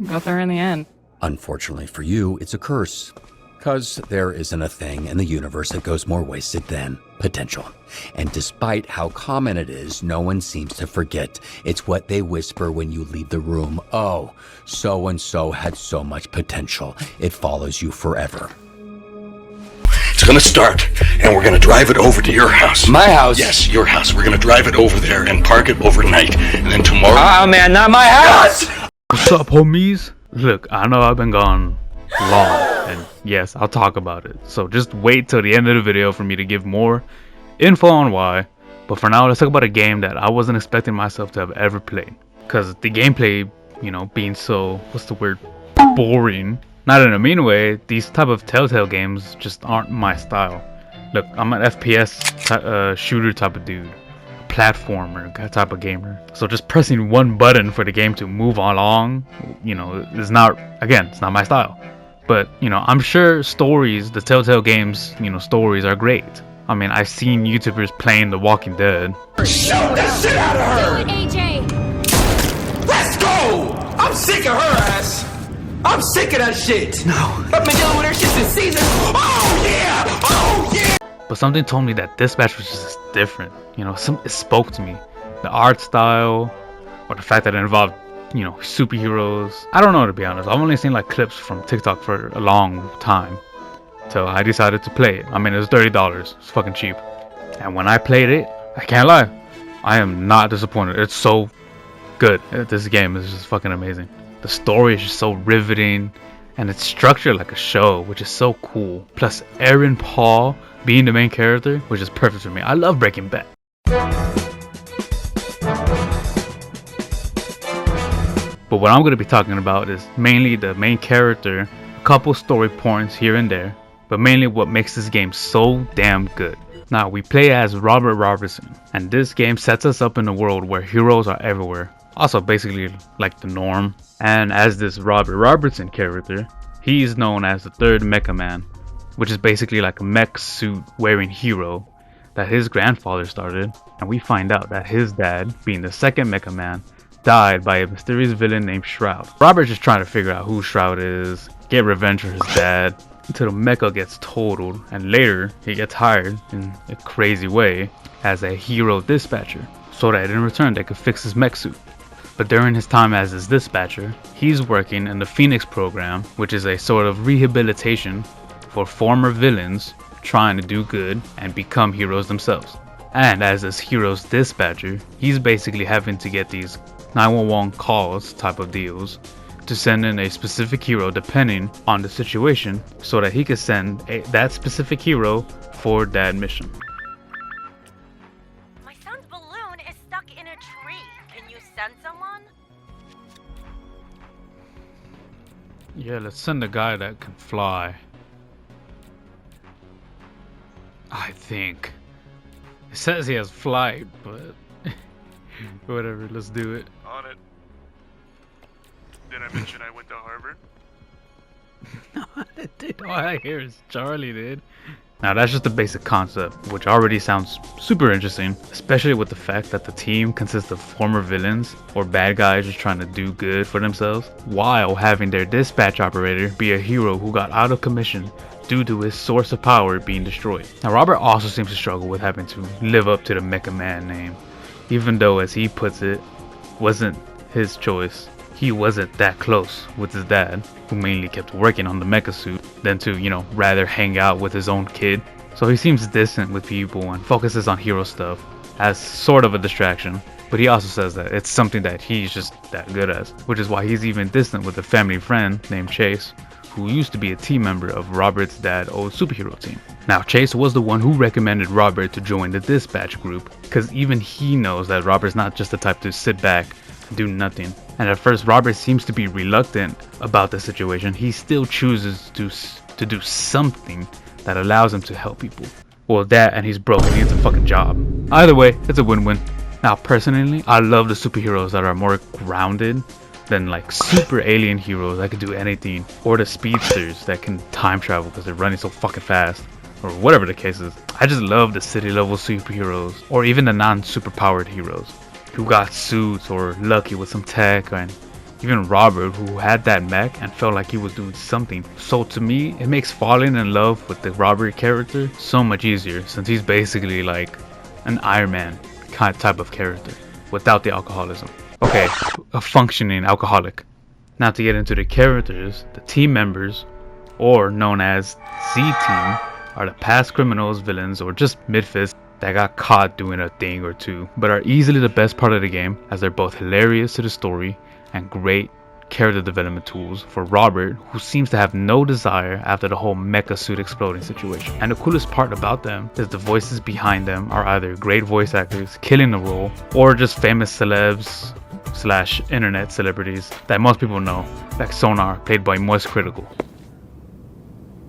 Got there in the end. Unfortunately for you, it's a curse. Because there isn't a thing in the universe that goes more wasted than potential. And despite how common it is, no one seems to forget. It's what they whisper when you leave the room. Oh, so-and-so had so much potential. It follows you forever. It's gonna start, and we're gonna drive it over to your house. My house? Yes, your house. We're gonna drive it over there and park it overnight. And then tomorrow... Oh man, not my house! What's up, homies? Look, I know I've been gone long, and yes, I'll talk about it. So just wait till the end of the video for me to give more info on why. But for now, let's talk about a game that I wasn't expecting myself to have ever played. Because the gameplay, you know, being so, what's the word, boring. Not in a mean way, these type of Telltale games just aren't my style. Look, I'm an FPS shooter type of dude. Platformer type of gamer. So just pressing one button for the game to move along, you know, is not, again, it's not my style. But, you know, I'm sure stories, the Telltale games, you know, stories are great. I mean, I've seen YouTubers playing The Walking Dead. Shoot that shit out of her! AJ! Let's go! I'm sick of her ass! I'm sick of that shit! No. I've been dealing with her shit since season. Oh yeah! Oh yeah! But something told me that Dispatch was just different. You know, it spoke to me. The art style, or the fact that it involved, you know, superheroes. I don't know, to be honest. I've only seen like clips from TikTok for a long time. So I decided to play it. I mean, it was $30. It's fucking cheap. And when I played it, I can't lie, I am not disappointed. It's so good. This game is just fucking amazing. The story is just so riveting, and it's structured like a show, which is so cool. Plus, Aaron Paul being the main character, which is perfect for me. I love Breaking Bad. But what I'm going to be talking about is mainly the main character, a couple story points here and there, but mainly what makes this game so damn good. Now, we play as Robert Robertson, and this game sets us up in a world where heroes are everywhere. Also basically like the norm. And as this Robert Robertson character, he's known as the third Mecha Man, which is basically like a mech suit wearing hero that his grandfather started. And we find out that his dad, being the second Mecha Man, died by a mysterious villain named Shroud. Robert's just trying to figure out who Shroud is, get revenge for his dad, until the mecha gets totaled, and later he gets hired in a crazy way as a hero dispatcher, so that in return they could fix his mech suit. But during his time as his dispatcher, he's working in the Phoenix program, which is a sort of rehabilitation for former villains trying to do good and become heroes themselves. And as this hero's dispatcher, he's basically having to get these 911 calls type of deals to send in a specific hero depending on the situation, so that he could send that specific hero for that mission. My son's balloon is stuck in a tree. Can you send someone? Yeah, let's send a guy that can fly. I think. It says he has flight, but whatever, let's do it. On it. Did I mention I went to Harvard? Dude, all I hear is Charlie, dude. Now that's just the basic concept, which already sounds super interesting, especially with the fact that the team consists of former villains or bad guys just trying to do good for themselves, while having their dispatch operator be a hero who got out of commission due to his source of power being destroyed. Now Robert also seems to struggle with having to live up to the Mecha Man name, even though, as he puts it, wasn't his choice. He wasn't that close with his dad, who mainly kept working on the mecha suit, than to, you know, rather hang out with his own kid. So he seems distant with people and focuses on hero stuff as sort of a distraction. But he also says that it's something that he's just that good at, which is why he's even distant with a family friend named Chase, who used to be a team member of Robert's dad's old superhero team. Now Chase was the one who recommended Robert to join the dispatch group, because even he knows that Robert's not just the type to sit back and do nothing. And at first Robert seems to be reluctant about the situation. He still chooses to do something that allows him to help people. Well, that, and he's broke and he needs a fucking job. Either way, it's a win-win. Now personally, I love the superheroes that are more grounded than like super alien heroes that can do anything, or the speedsters that can time travel because they're running so fucking fast, or whatever the case is. I just love the city level superheroes, or even the non super powered heroes who got suits or lucky with some tech and Even Robert, who had that mech and felt like he was doing something. So to me, it makes falling in love with the Robert character so much easier, since he's basically like an Iron Man type of character without the alcoholism. Okay, a functioning alcoholic. Now to get into the characters, the team members, or known as Z-Team, are the past criminals, villains, or just misfits that got caught doing a thing or two, but are easily the best part of the game, as they're both hilarious to the story and great character development tools for Robert, who seems to have no desire after the whole mecha suit exploding situation. And the coolest part about them is the voices behind them are either great voice actors killing the role, or just famous celebs / internet celebrities that most people know, like Sonar, played by Moist Critical.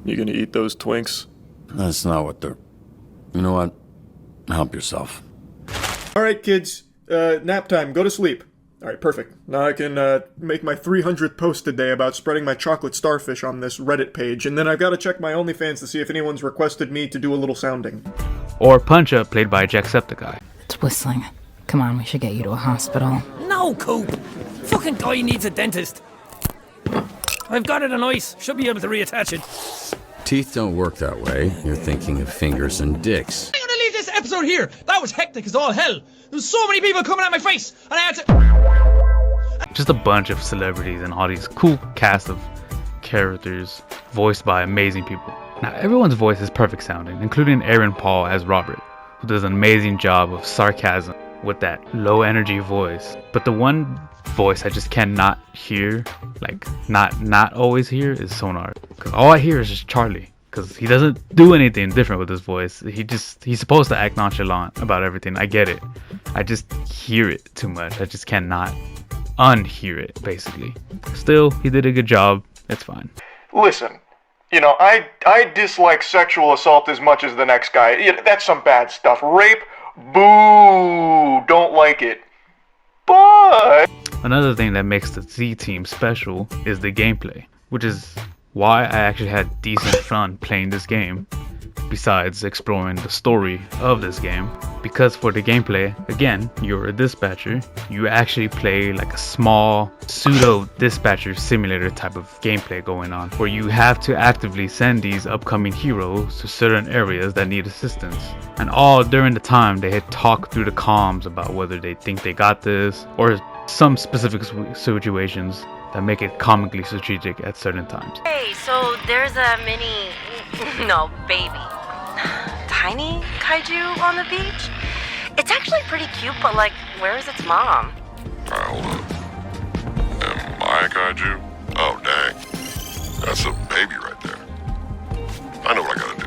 You gonna eat those Twinks? That's not what they're... You know what? Help yourself. Alright, kids. Nap time. Go to sleep. Alright, perfect. Now I can make my 300th post today about spreading my chocolate starfish on this Reddit page, and then I've got to check my OnlyFans to see if anyone's requested me to do a little sounding. Or Punch Up, played by Jacksepticeye. It's whistling. Come on, we should get you to a hospital. No, Coop. Fucking guy needs a dentist. I've got it on ice. Should be able to reattach it. Teeth don't work that way. You're thinking of fingers and dicks. I'm gonna leave this episode here. That was hectic as all hell. There's so many people coming at my face, and I had to... Just a bunch of celebrities and all these cool cast of characters voiced by amazing people. Now everyone's voice is perfect sounding, including Aaron Paul as Robert, who does an amazing job of sarcasm with that low energy voice. But the one voice I just cannot hear, like not always hear, is Sonar. Because all I hear is just Charlie. Because he doesn't do anything different with his voice. He's supposed to act nonchalant about everything. I get it. I just hear it too much. I just cannot unhear it, basically. Still, he did a good job. It's fine. Listen, you know, I dislike sexual assault as much as the next guy. Yeah, that's some bad stuff. Rape, boo, don't like it. But Another thing that makes the Z-Team special is the gameplay, which is why I actually had decent fun playing this game, besides exploring the story of this game. Because for the gameplay, again, you're a dispatcher, you actually play like a small pseudo dispatcher simulator type of gameplay going on, where you have to actively send these upcoming heroes to certain areas that need assistance. And all during the time they had talked through the comms about whether they think they got this, or some specific situations that make it comically strategic at certain times. Hey, so there's a mini... no, baby. Tiny kaiju on the beach? It's actually pretty cute, but like, where is its mom? Hold up. Am I a kaiju? Oh, dang. That's a baby right there. I know what I gotta do.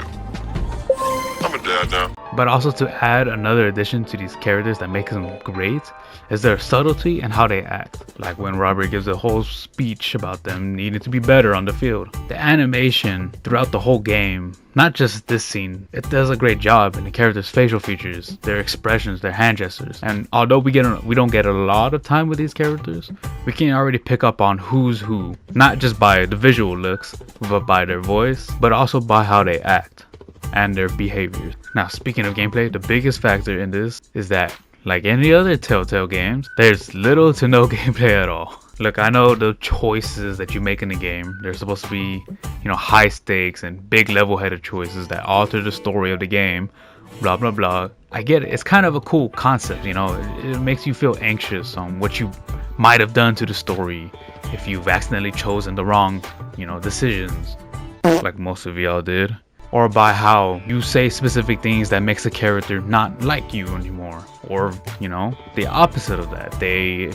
I'm a dad now. But also to add another addition to these characters that makes them great is their subtlety and how they act. Like when Robert gives a whole speech about them needing to be better on the field. The animation throughout the whole game, not just this scene, it does a great job in the characters' facial features, their expressions, their hand gestures. And although we don't get a lot of time with these characters, we can already pick up on who's who, not just by the visual looks, but by their voice, but also by how they act and their behaviors. Now, speaking of gameplay, the biggest factor in this is that, like any other Telltale games, there's little to no gameplay at all. Look, I know the choices that you make in the game, they're supposed to be, you know, high stakes and big level-headed choices that alter the story of the game, blah blah blah. I get it. It's kind of a cool concept, you know. It makes you feel anxious on what you might have done to the story if you've accidentally chosen the wrong, you know, decisions, like most of y'all did. Or by how you say specific things that makes a character not like you anymore. Or, you know, the opposite of that. They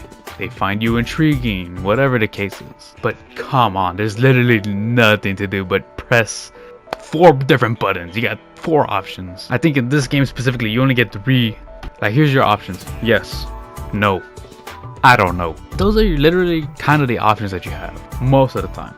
find you intriguing, whatever the case is. But come on, there's literally nothing to do but press 4 different buttons. You got 4 options. I think in this game specifically, you only get 3. Like, here's your options. Yes. No. I don't know. Those are literally kind of the options that you have most of the time.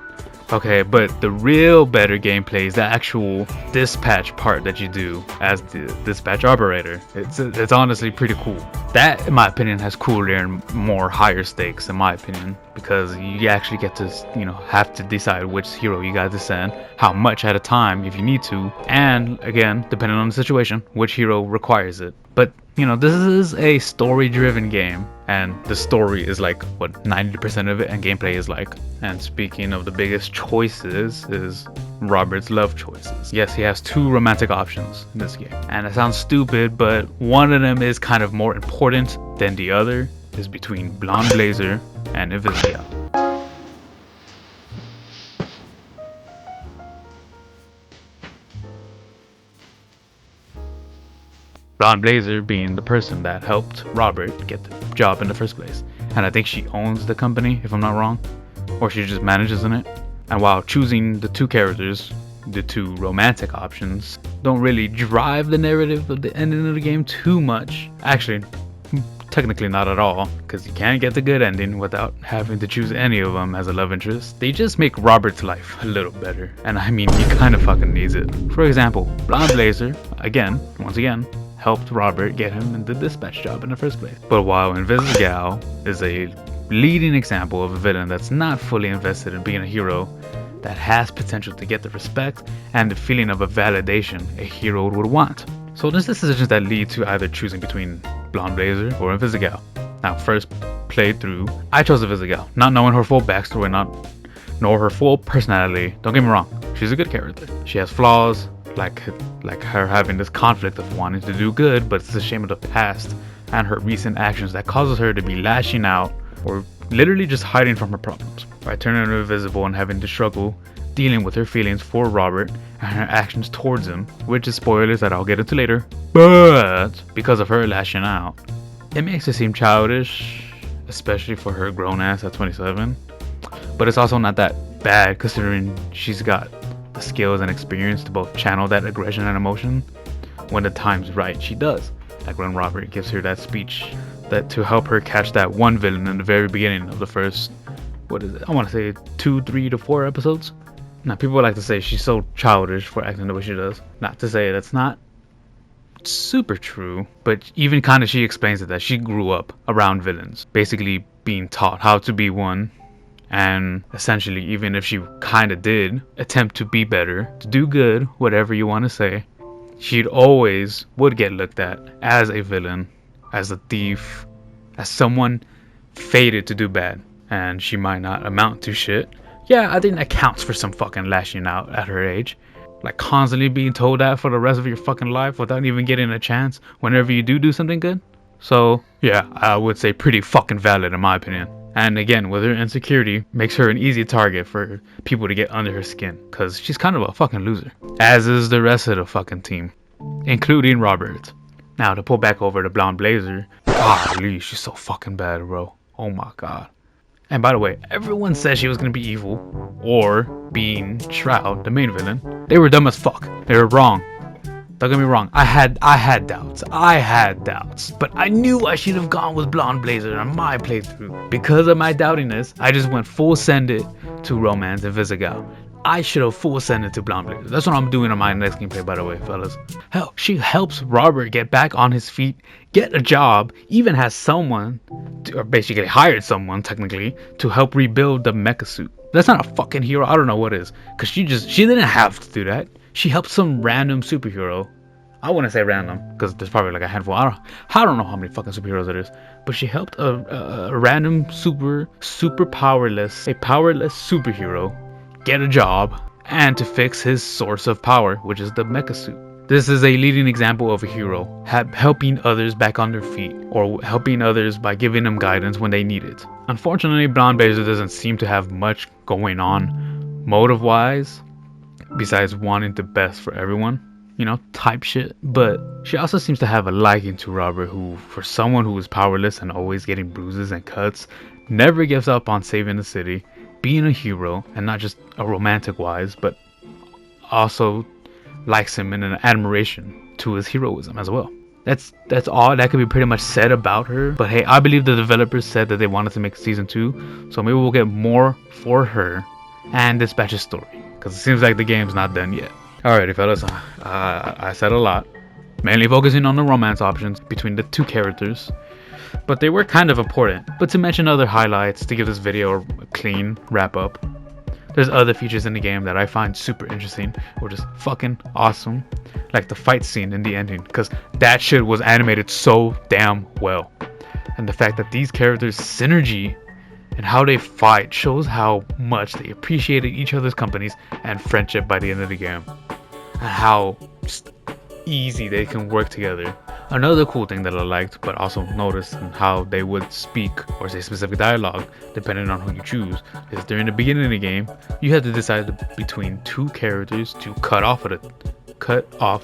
Okay, but the real better gameplay is the actual dispatch part that you do as the dispatch operator. It's honestly pretty cool. That, in my opinion, has cooler and more higher stakes, in my opinion, because you actually get to, you know, have to decide which hero you got to send, how much at a time if you need to, and again, depending on the situation, which hero requires it. But, you know, this is a story-driven game, and the story is like, what, 90% of it, and gameplay is like. And speaking of the biggest choices, is Robert's love choices. Yes, he has 2 romantic options in this game. And it sounds stupid, but one of them is kind of more important than the other, is between Blonde Blazer and Invisigal. Blonde Blazer being the person that helped Robert get the job in the first place. And I think she owns the company, if I'm not wrong. Or she just manages in it. And while choosing the 2 characters, the 2 romantic options, don't really drive the narrative of the ending of the game too much. Actually, technically not at all, because you can't get the good ending without having to choose any of them as a love interest. They just make Robert's life a little better. And I mean, he kind of fucking needs it. For example, Blonde Blazer, once again, helped Robert get him in the dispatch job in the first place. But while Invisigal is a leading example of a villain that's not fully invested in being a hero, that has potential to get the respect and the feeling of a validation a hero would want. So there's decisions that lead to either choosing between Blonde Blazer or Invisigal. Now, first playthrough, I chose Invisigal, not knowing her full backstory, nor her full personality. Don't get me wrong, she's a good character. She has flaws, like her having this conflict of wanting to do good, but it's a shame of the past and her recent actions that causes her to be lashing out or literally just hiding from her problems by turning her invisible and having to struggle dealing with her feelings for Robert and her actions towards him, which is spoilers that I'll get into later. But because of her lashing out, it makes her seem childish, especially for her grown ass at 27. But it's also not that bad considering she's got the skills and experience to both channel that aggression and emotion when the time's right. She does, like when Robert gives her that speech that to help her catch that one villain in the very beginning of the first, what is it, I want to say 2, 3 to 4 episodes. Now people like to say she's so childish for acting the way she does. Not to say that's not super true, but even kind of she explains it that she grew up around villains, basically being taught how to be one. And essentially, even if she kind of did attempt to be better, to do good, whatever you want to say, she'd always would get looked at as a villain, as a thief, as someone fated to do bad. And she might not amount to shit. Yeah, I think that counts for some fucking lashing out at her age. Like constantly being told that for the rest of your fucking life without even getting a chance whenever you do something good. So, yeah, I would say pretty fucking valid in my opinion. And again, with her insecurity, makes her an easy target for people to get under her skin, cause she's kind of a fucking loser. As is the rest of the fucking team, including Robert. Now to pull back over to Blonde Blazer, golly, she's so fucking bad, bro. Oh my god. And by the way, everyone said she was gonna be evil, or being Shroud, the main villain. They were dumb as fuck. They were wrong. Don't get me wrong, I had doubts, but I knew I should have gone with Blonde Blazer on my playthrough. Because of my doubtiness, I just went full send it to Romance Invisigal. I should have full send it to Blonde Blazer. That's what I'm doing on my next gameplay, by the way, fellas. Hell, she helps Robert get back on his feet, get a job, even has someone, or basically hired someone, technically, to help rebuild the mecha suit. That's not a fucking hero, I don't know what is. Because she didn't have to do that. She helped some random superhero. I wouldn't say random, because there's probably like a handful. I don't know how many fucking superheroes it is. But she helped a random super powerless superhero get a job and to fix his source of power, which is the mecha suit. This is a leading example of a hero helping others back on their feet, or helping others by giving them guidance when they need it. Unfortunately, Blonde Blazer doesn't seem to have much going on motive-wise, besides wanting the best for everyone, you know, type shit. But she also seems to have a liking to Robert, who, for someone who is powerless and always getting bruises and cuts, never gives up on saving the city, being a hero, and not just a romantic wise, but also likes him in an admiration to his heroism as well. That's all that could be pretty much said about her. But hey, I believe the developers said that they wanted to make season 2, so maybe we'll get more for her and Dispatch's story, because it seems like the game's not done yet. Alrighty fellas, I said a lot, mainly focusing on the romance options between the 2 characters, but they were kind of important. But to mention other highlights to give this video a clean wrap up, there's other features in the game that I find super interesting, or just fucking awesome. like the fight scene in the ending, because that shit was animated so damn well. And the fact that these characters' synergy and how they fight shows how much they appreciated each other's companies and friendship by the end of the game, and how just easy they can work together. Another cool thing that I liked, but also noticed in how they would speak or say specific dialogue, depending on who you choose, is during the beginning of the game, you had to decide between two characters to cut off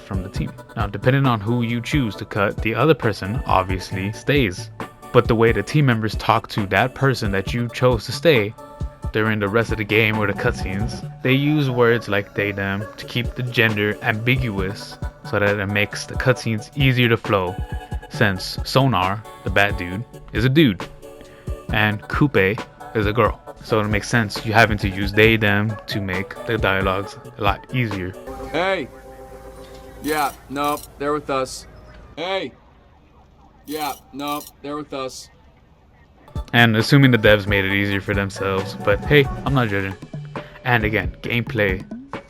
from the team. Now, depending on who you choose to cut, the other person obviously stays. But the way the team members talk to that person that you chose to stay during the rest of the game or the cutscenes, they use words like they, them to keep the gender ambiguous so that it makes the cutscenes easier to flow, since Sonar, the bad dude, is a dude and Coupe is a girl. So it makes sense you having to use they, them to make the dialogues a lot easier. Hey. Yeah, no, they're with us. Hey. Yeah, no, they're with us. And assuming the devs made it easier for themselves, but hey, I'm not judging. And again, gameplay,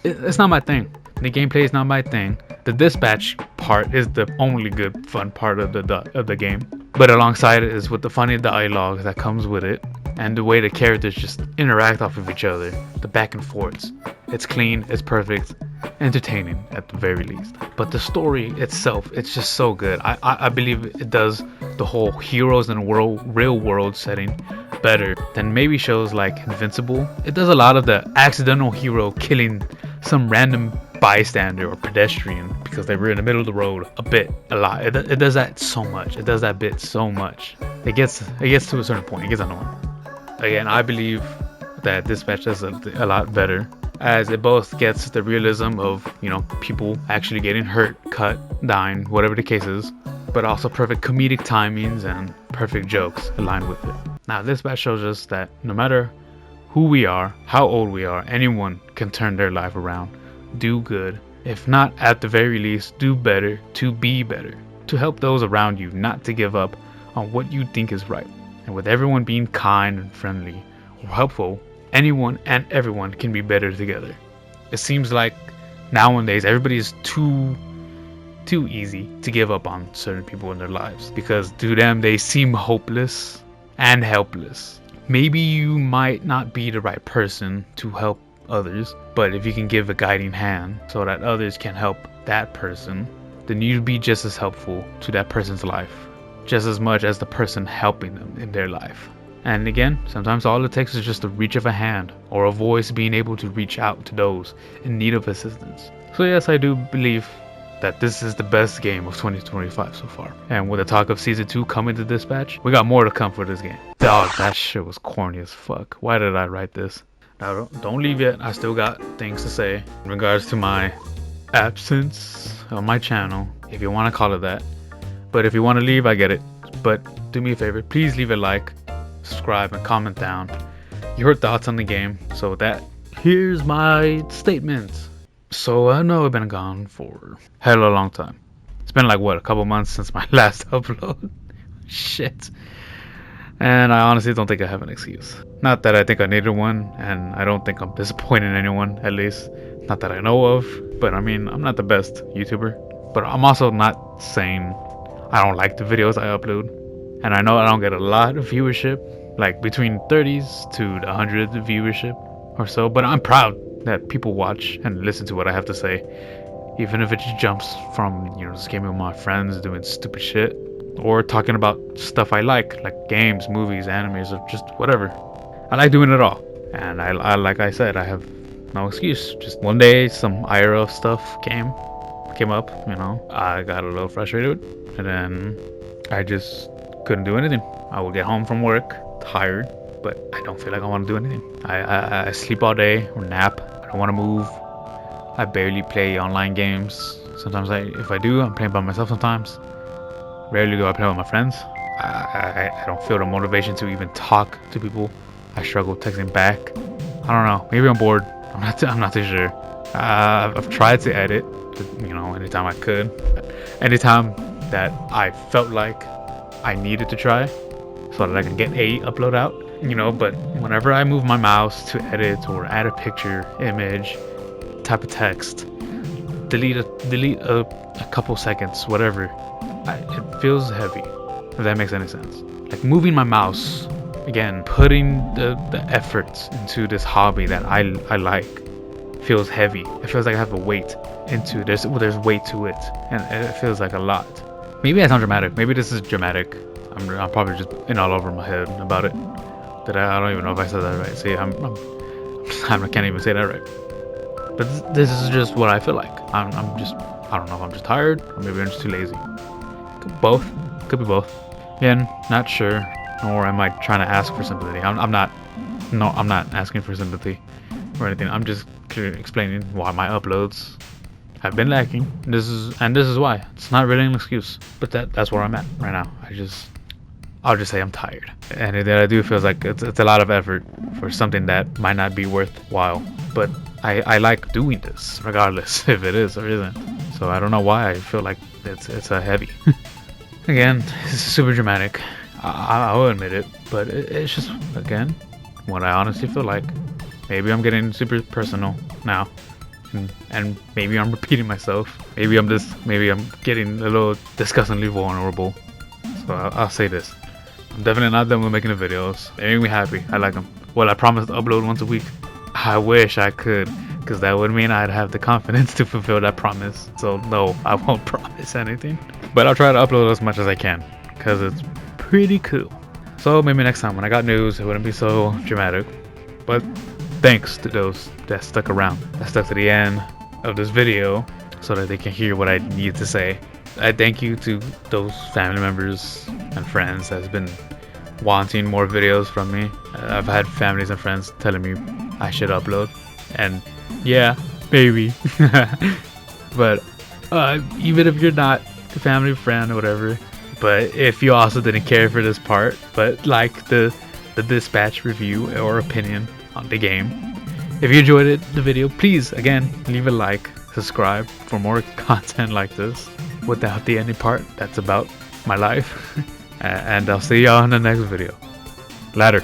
it's not my thing. The gameplay is not my thing. The dispatch part is the only good fun part of the game. But alongside it is with the funny dialogue that comes with it, and the way the characters just interact off of each other, the back and forths. It's clean, it's perfect, entertaining at the very least. But the story itself, it's just so good. I believe it does the whole heroes in a real world setting better than maybe shows like Invincible. It does a lot of the accidental hero killing some random bystander or pedestrian because they were in the middle of the road a lot. It does that so much. It does that bit so much. It gets to a certain point. It gets annoying. Again, I believe that Dispatch does a lot better, as it both gets the realism of, you know, people actually getting hurt, cut, dying, whatever the case is, but also perfect comedic timings and perfect jokes aligned with it. Now, Dispatch shows us that no matter who we are, how old we are, anyone can turn their life around, do good, if not at the very least, do better, to be better, to help those around you not to give up on what you think is right. And with everyone being kind and friendly or helpful, anyone and everyone can be better together. It seems like nowadays everybody is too easy to give up on certain people in their lives, because to them they seem hopeless and helpless. Maybe you might not be the right person to help others, but if you can give a guiding hand so that others can help that person, then you'd be just as helpful to that person's life, just as much as the person helping them in their life. And again, sometimes all it takes is just a reach of a hand or a voice being able to reach out to those in need of assistance. So yes, I do believe that this is the best game of 2025 so far. And with the talk of Season 2 coming to Dispatch, we got more to come for this game. Dog, that shit was corny as fuck. Why did I write this? Now, don't leave yet. I still got things to say in regards to my absence on my channel, if you want to call it that. But if you want to leave, I get it. But do me a favor, please leave a like, subscribe, and comment down your thoughts on the game. So that, here's my statement. So I know I've been gone for hella long time. It's been like, what, a couple months since my last upload? Shit. And I honestly don't think I have an excuse. Not that I think I needed one, and I don't think I'm disappointing anyone, at least. Not that I know of. But I mean, I'm not the best YouTuber. But I'm also not saying I don't like the videos I upload. And I know I don't get a lot of viewership, like between 30s to the 100 viewership or so. But I'm proud that people watch and listen to what I have to say, even if it just jumps from, you know, just gaming with my friends, doing stupid shit, or talking about stuff I like games, movies, animes, or just whatever. I like doing it all, and I like I said, I have no excuse. Just one day some IRL stuff came up, you know, I got a little frustrated, and then I just couldn't do anything. I would get home from work tired, but I don't feel like I want to do anything. I sleep all day or nap. I don't want to move. I barely play online games. Sometimes if I do, I'm playing by myself sometimes. Rarely do I play with my friends. I don't feel the motivation to even talk to people. I struggle texting back. I don't know. Maybe I'm bored. I'm not too sure. I've tried to edit, you know, anytime I could. Anytime that I felt like I needed to try so that I can get a upload out, you know, but whenever I move my mouse to edit or add a picture, image, type of text, delete a couple seconds, whatever. It feels heavy, if that makes any sense. Like moving my mouse, again, putting the effort into this hobby that I like feels heavy. It feels like I have a weight into this. Well, there's weight to it, and it feels like a lot. Maybe I sound dramatic. Maybe this is dramatic. I'm probably just in all over my head about it. That I don't even know if I said that right. See, I can't even say that right. But this is just what I feel like. I don't know if I'm just tired or maybe I'm just too lazy. Both. Could be both. Again, not sure. Nor am I trying to ask for sympathy. I'm not asking for sympathy or anything. I'm just explaining why my uploads have been lacking. This is why. It's not really an excuse, but that's where I'm at right now. I'll just say I'm tired. Anything that I do feels like it's a lot of effort for something that might not be worthwhile. But I like doing this regardless if it is or isn't. So I don't know why I feel like it's a heavy. Again, this is super dramatic. I will admit it, but it's just, again, what I honestly feel like. Maybe I'm getting super personal now, and maybe I'm repeating myself. Maybe I'm getting a little disgustingly vulnerable. So I'll say this: I'm definitely not done with making the videos. They make me happy. I like them. Well, I promise to upload once a week. I wish I could, because that would mean I'd have the confidence to fulfill that promise. So no, I won't promise anything, but I'll try to upload as much as I can, because it's pretty cool. So maybe next time when I got news, it wouldn't be so dramatic. But thanks to those that stuck around, that stuck to the end of this video so that they can hear what I need to say. I thank you to those family members and friends that's been wanting more videos from me. I've had families and friends telling me I should upload, and yeah, maybe. But even if you're not a family friend or whatever, but if you also didn't care for this part, but like the dispatch review or opinion on the game, if you enjoyed the video, please again leave a like, subscribe for more content like this without the ending part that's about my life. And I'll see y'all in the next video. Later.